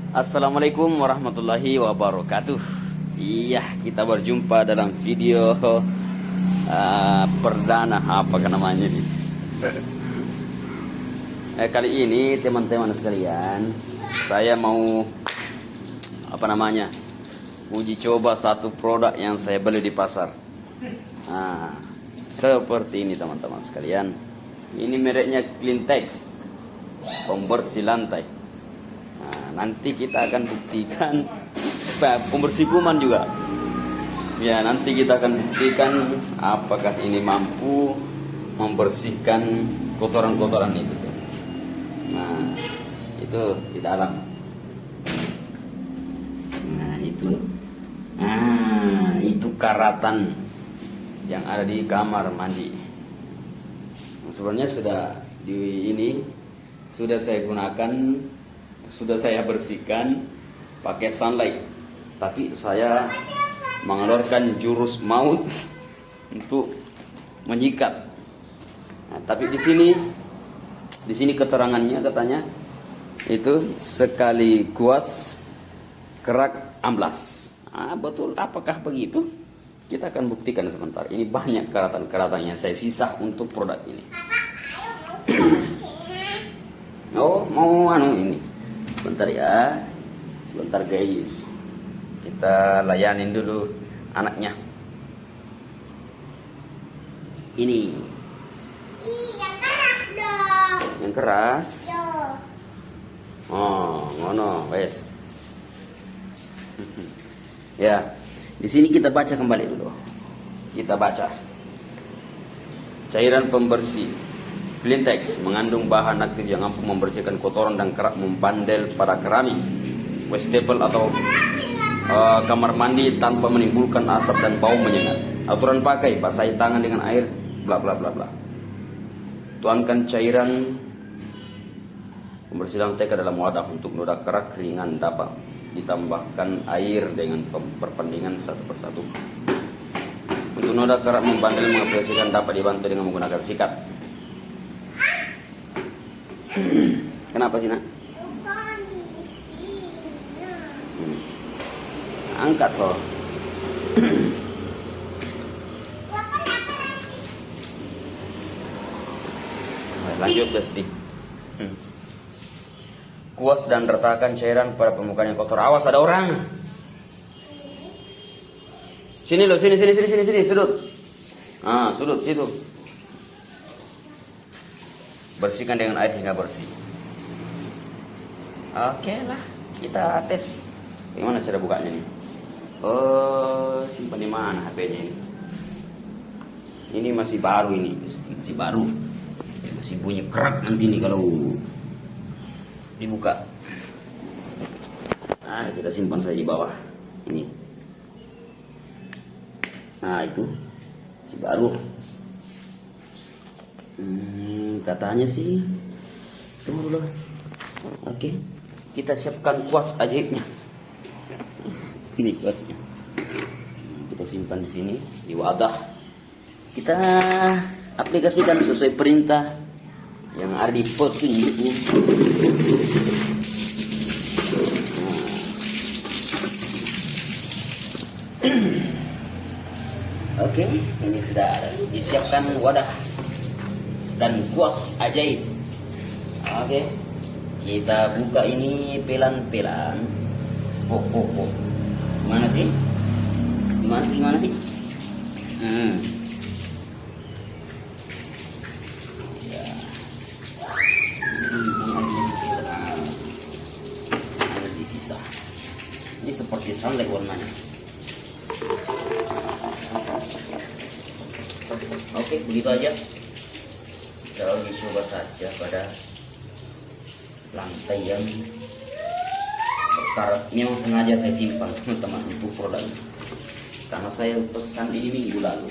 Assalamualaikum warahmatullahi wabarakatuh. Iya, kita berjumpa dalam video perdana, apakah namanya nih? Kali ini teman-teman sekalian, saya mau uji coba satu produk yang saya beli di pasar. Nah, seperti ini teman-teman sekalian. Ini mereknya Cleantex, pembersih lantai. Nanti kita akan buktikan pembersih kuman juga. Ya, nanti kita akan buktikan apakah ini mampu membersihkan kotoran-kotoran itu. Nah, itu di dalam. Nah, itu karatan yang ada di kamar mandi. Sebenarnya sudah saya gunakan, sudah saya bersihkan pakai sunlight, tapi saya mengeluarkan jurus maut untuk menyikat. Nah, tapi di sini keterangannya katanya itu sekali kuas kerak amblas. Betul, apakah begitu? Kita akan buktikan sebentar. Ini banyak karatan-karatan yang saya sisa untuk produk ini. Oh, mau ini. Sebentar ya, sebentar guys, kita layanin dulu anaknya. Ini yang keras dong. yang keras. Yo. Oh, ngono, wes. Ya, di sini kita baca kembali dulu. Kita baca. Cairan pembersih Cleantex mengandung bahan aktif yang mampu membersihkan kotoran dan kerak membandel pada keramik, wastafel atau kamar mandi tanpa menimbulkan asap dan bau menyengat. Aturan pakai: basahi tangan dengan air, bla bla bla bla. Tuangkan cairan pembersih lantai ke dalam wadah. Untuk noda kerak ringan dapat ditambahkan air dengan perpendingan satu persatu. Untuk noda kerak membandel mengapresiasikan dapat dibantu dengan menggunakan sikat. Kenapa sih, Nak? Bukan di sini. Angkat loh. Lanjut, Besti. Kuas dan ratakan cairan pada permukaan yang kotor. Awas, ada orang. Sini loh, sini, sudut. Sudut situ. Bersihkan dengan air hingga bersih. Oke lah, kita tes. Gimana cara bukanya nih? Oh, simpan di mana HP-nya ini? Ini masih baru ini, masih baru. Masih bunyi kerak nanti nih kalau dibuka. Nah, kita simpan saja di bawah. Ini. Nah, itu masih baru. Katanya sih tunggu dulu. Oke, kita siapkan kuas ajaibnya. Ini kuasnya. Kita simpan di sini di wadah. Kita aplikasikan sesuai perintah yang ada di petunjuk. Oke, ini sudah disiapkan wadah dan kuas ajaib. Oke, kita buka ini pelan-pelan. Gimana sih? Ya. Ada di sisa. Ini seperti sunlight warnanya. Oke, begitu aja. Kita uji coba saja pada lantai yang berkarat. Memang sengaja saya simpan teman-teman untuk produk ini, karena saya pesan ini minggu lalu.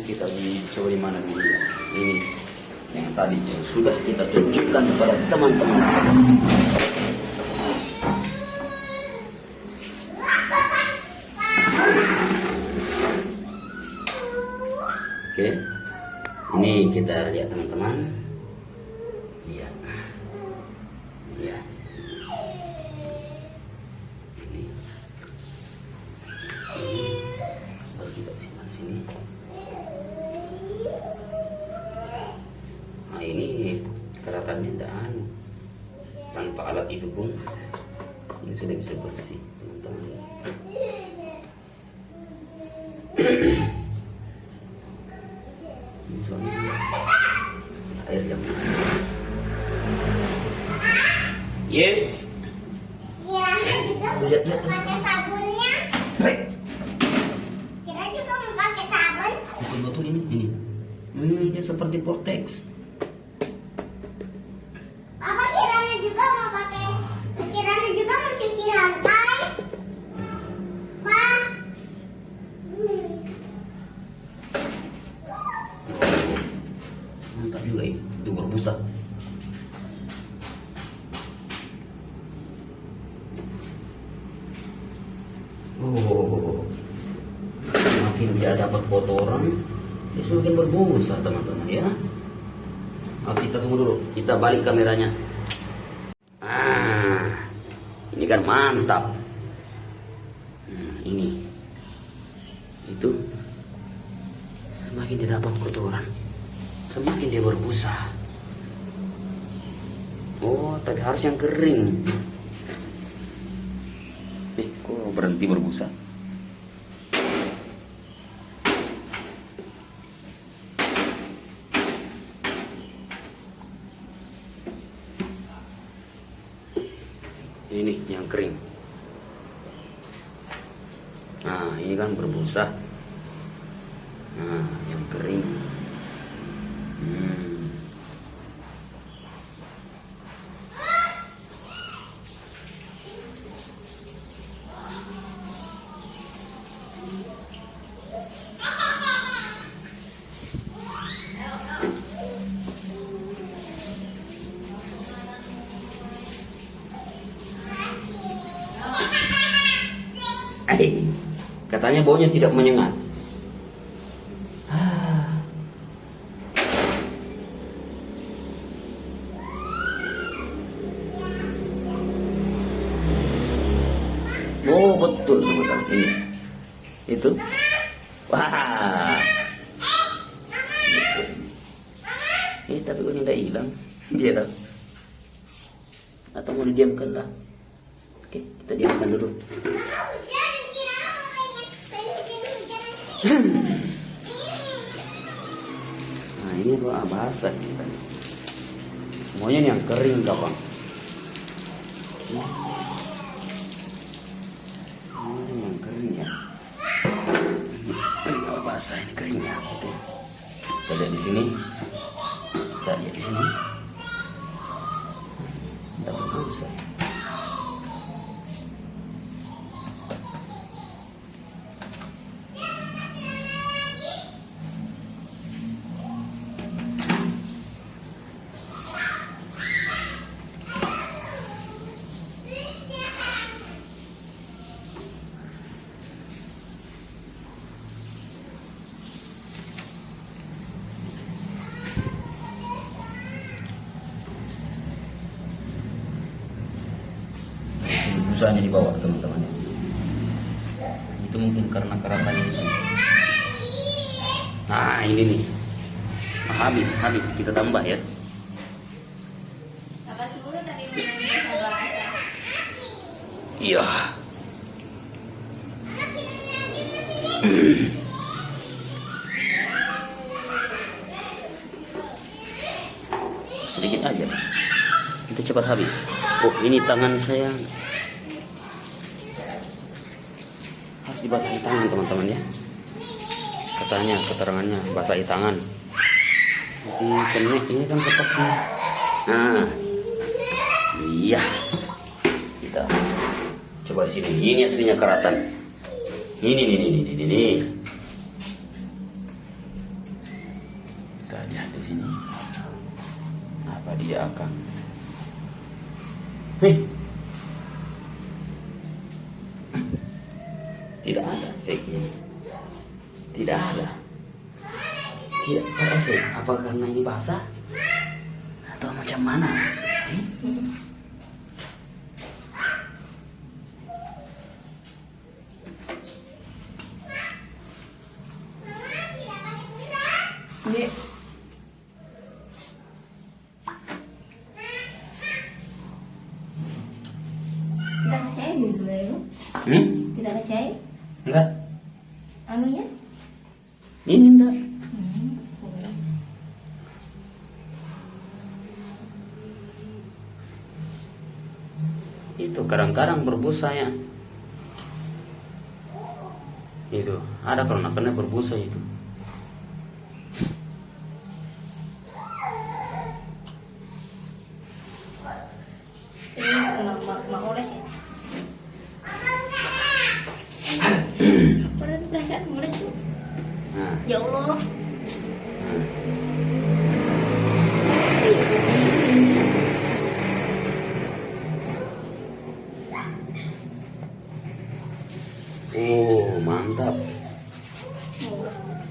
Kita uji coba di mana dulu ya? Ini yang tadi yang sudah kita tunjukkan kepada teman-teman sekalian. Oke. Ini kita lihat teman-teman. Iya. dalamnya tidak anu. Tanpa alat itu pun ini sudah bisa bersih, teman-teman. Ini soalnya air yang yes. Kiranya juga Lihat. pakai sabunnya. Baik. Kira juga mau pakai sabun. Betul-betul ini. Dia seperti vortex. Apa kiranya juga mau pakai? Kiranya juga mau cuci lantai. Pak. Mantap juga ini, itu berbusa. Semakin dia dapat kotoran, dia semakin berbusa, teman-teman ya. Kita tunggu dulu, kita balik kameranya. Ini kan mantap. Ini, itu, semakin dia dapat kotoran, semakin dia berbusa. Oh, tapi harus yang kering. Kok berhenti berbusa? Ini yang kering. Nah, ini kan berbusa. Nah, yang kering. Katanya baunya tidak menyengat. Oh betul teman-teman, ini itu. Wah. Tapi kok ini tidak hilang dia dah. Atau mau didiamkan lah. Oke, kita diamkan dulu. Nah ini tuh basah ini kan. Semuanya ini yang kering kapan? Ini yang kering ya. Ini basah ini keringnya. Oke. Kita lihat di sini. Kita lihat di sini. Tidak berbusah. Busanya di bawah teman-teman. Itu mungkin karena keratannya itu. Nah ini nih. Nah, habis kita tambah ya. Iya. Sedikit aja. Kita cepat habis. Oh ini tangan saya. Dibasahi tangan teman-teman ya, katanya keterangannya basahi tangan. Jadi kenik ini kan seperti, nah iya, kita coba di sini. Ini aslinya keratan. Ini. Kita lihat di sini apa dia akan. Tidak ada efeknya. Tidak ada. Tidak ada efek. Apa karena ini basah? Atau macam mana? gitu dari lu. Kita kasih air. Enggak. Anunya? Ini enggak. Boleh. Itu kadang-kadang berbusa ya. Itu ada kalau nakanya berbusa itu. Ini mak oles ya. Pernah tuh perasaan oles tuh. Nah, Ya Allah. oh mantap.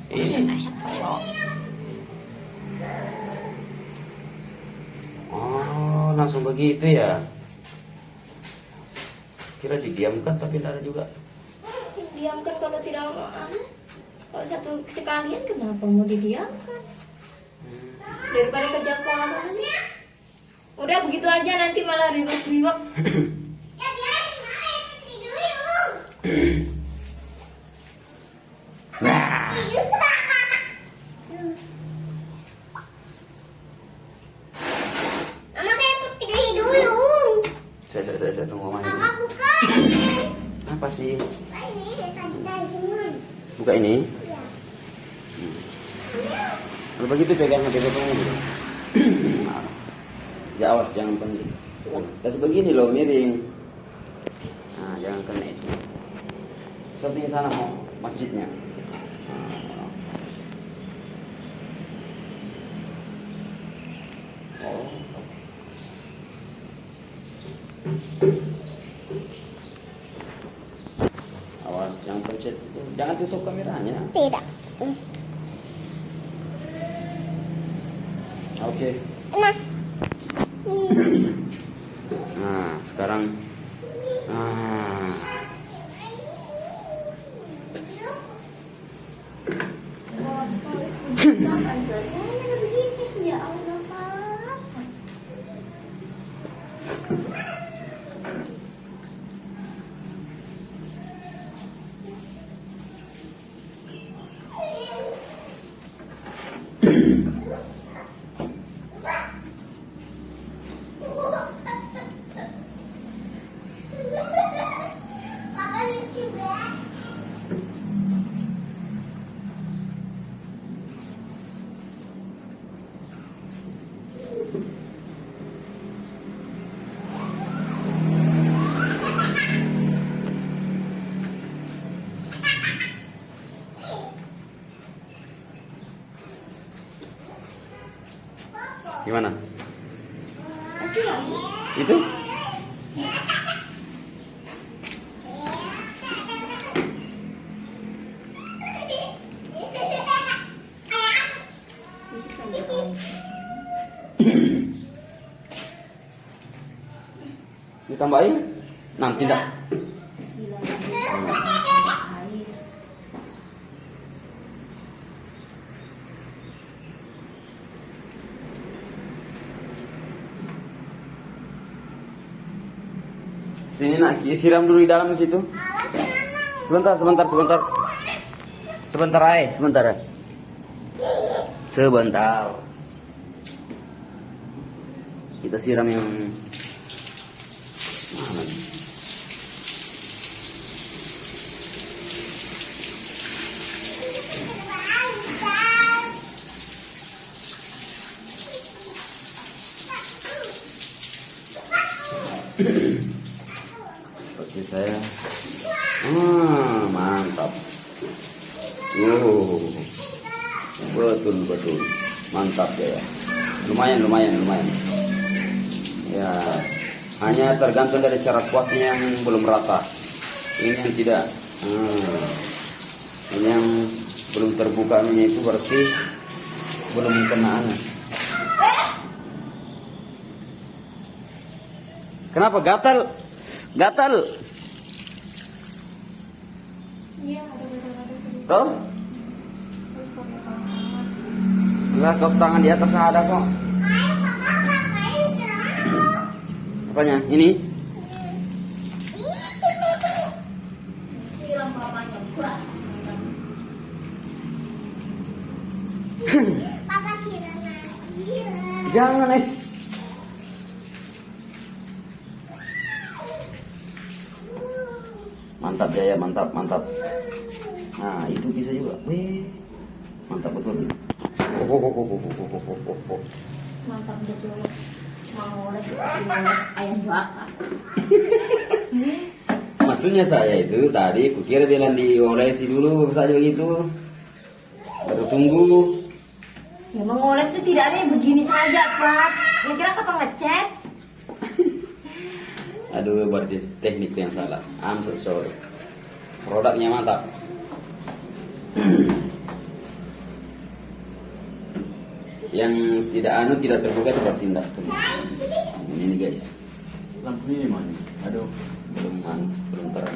Ini. Oh langsung begitu ya. Kira didiamkan tapi tidak ada juga. Diamkan kalau tidak mau. Kalau satu sekalian kenapa mau didiamkan? Daripada kerja kelamaan. Udah begitu aja nanti malah ribet-ribet. Ya biarin Maya putri dulu. Nah, Mama kayak putri dulu. saya tunggu mama Mama ini. buka. Apa sih? Ini tadi dari semua. Buka ini. Ya. Kalau begitu pegang potongnya dulu. Ya awas jangan pendek. Kasih begini loh miring. Nah jangan kena itu. Seperti sana mau masjidnya. Oh. Awas jangan pencet itu. Jangan tutup kameranya. Tidak. Oke. Nah. Nah, sekarang Ya Allah, Pak. Papa lucu banget. gimana? Kasih lagi. Itu? Bisikan dia kalau Ditambahin? Nanti tidak. bilang air. Sini nak, siram dulu di dalam situ. Sebentar. Sebentar ay. Sebentar. Kita siram yang mana? Seperti saya. Mantap. Betul. Mantap ya. Lumayan. Ya, hanya tergantung dari cara kuasnya yang belum rata. Ini yang tidak. Ini yang belum terbuka itu berarti belum kena anu. Kenapa gatal? Iya, ada gatal-gatal sedikit. Tahu? Enggak, kaos tangan di atas ada kok. Apanya? Ini? Jangan Mantap Jaya, mantap, mantap. Nah, itu bisa juga. Mantap betul. Mantap betul. Mau oles ayam bakar. Maksudnya saya itu tadi kukira bilang diolesi dulu saja begitu. Baru tunggu. Ya mengoles itu tidak ada yang begini saja, Pak. Kira-kira kapan ngecat? Aduh, berarti teknik yang salah. I'm so sorry. Produknya mantap. Yang tidak terbuka itu bertindak tuh. Ini guys. Lampu ini mana? Aduh, belum terang.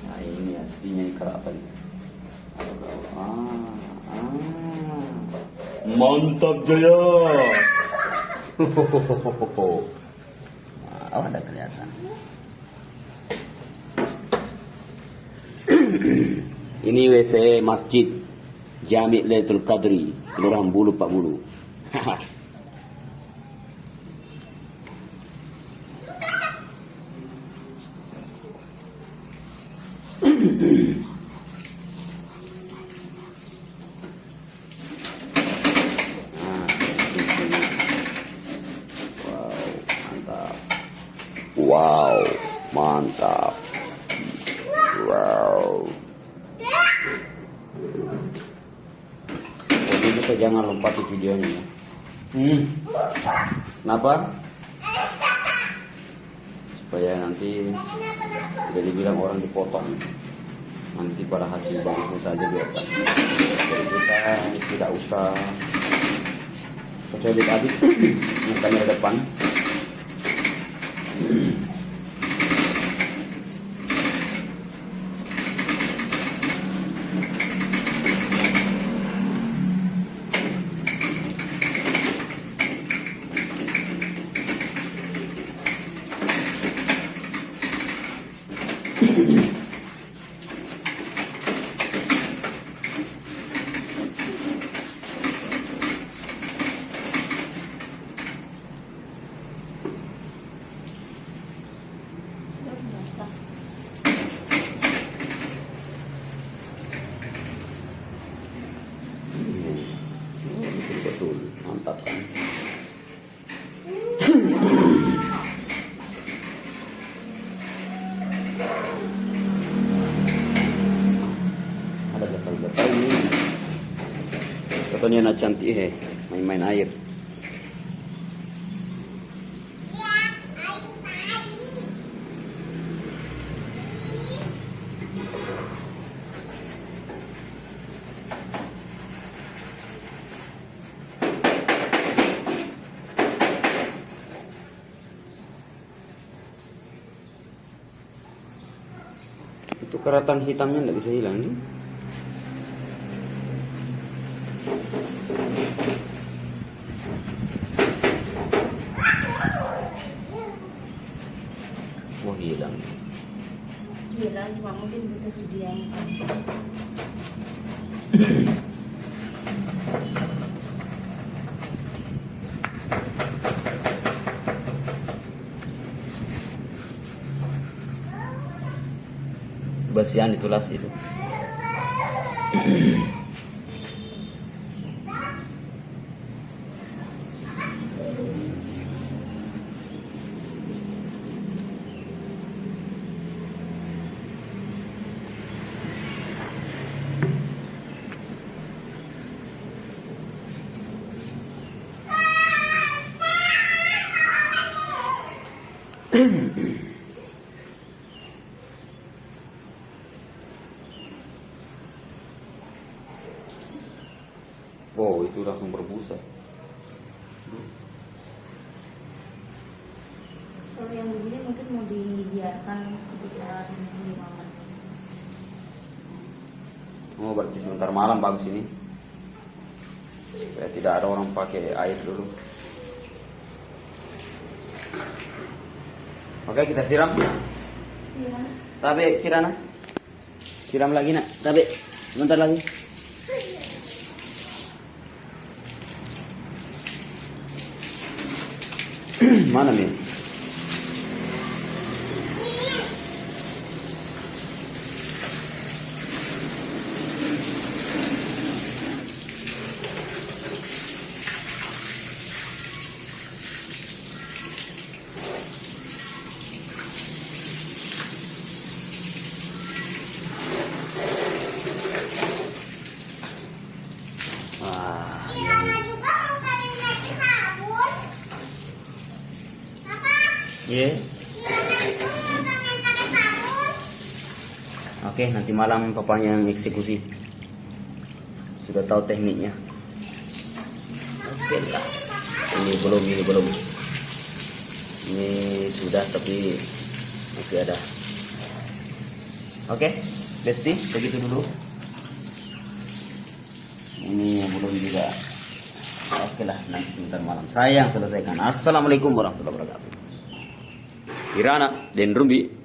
Nah, ini aslinya ikan apa nih? Mantap Jaya. Oh, ada kelihatan. Ini WC Masjid Jami' Lailatul Qadri, Kelurahan Bulu Pak Bulu. Wow, mantap. Wow. Jadi kita jangan lompati videonya. Kenapa? Supaya nanti tidak dibilang orang dipotong. Nanti pada hasil bagusnya saja biarkan. Jadi kita tidak usah kecuali adik kamera depan. Betul, mantap kan? Ada gatal-gatal ini. Katanya nak cantik main-main air. Itu keratan hitamnya nggak bisa hilang nih. Wah, hilang. Hilang cuma mungkin butuh didiamkan. Basian itulah itu. Wow, itu langsung berbusa. Kalau yang begini mungkin mau dibiarkan sekitar 5 menit. Oh, berarti sebentar malam bagus ini. Supaya tidak ada orang pakai air dulu. Oke, kita siram. Iya. Tabe Kirana. Siram lagi nak. Tabe. Sebentar lagi. Mana Min? Kirana juga mau kalian ganti sabun. Papa, Iya. Kirana itu mau kalian pakai sabun. Oke, nanti malam papanya yang eksekusi. Sudah tahu tekniknya. Oke lah. Ini belum. Ini sudah tapi masih ada. Oke, Besti, begitu dulu. Ini yang belum juga. Oke lah, nanti sebentar malam saya yang selesaikan. Assalamualaikum warahmatullahi wabarakatuh. Kirana dan Rumbi.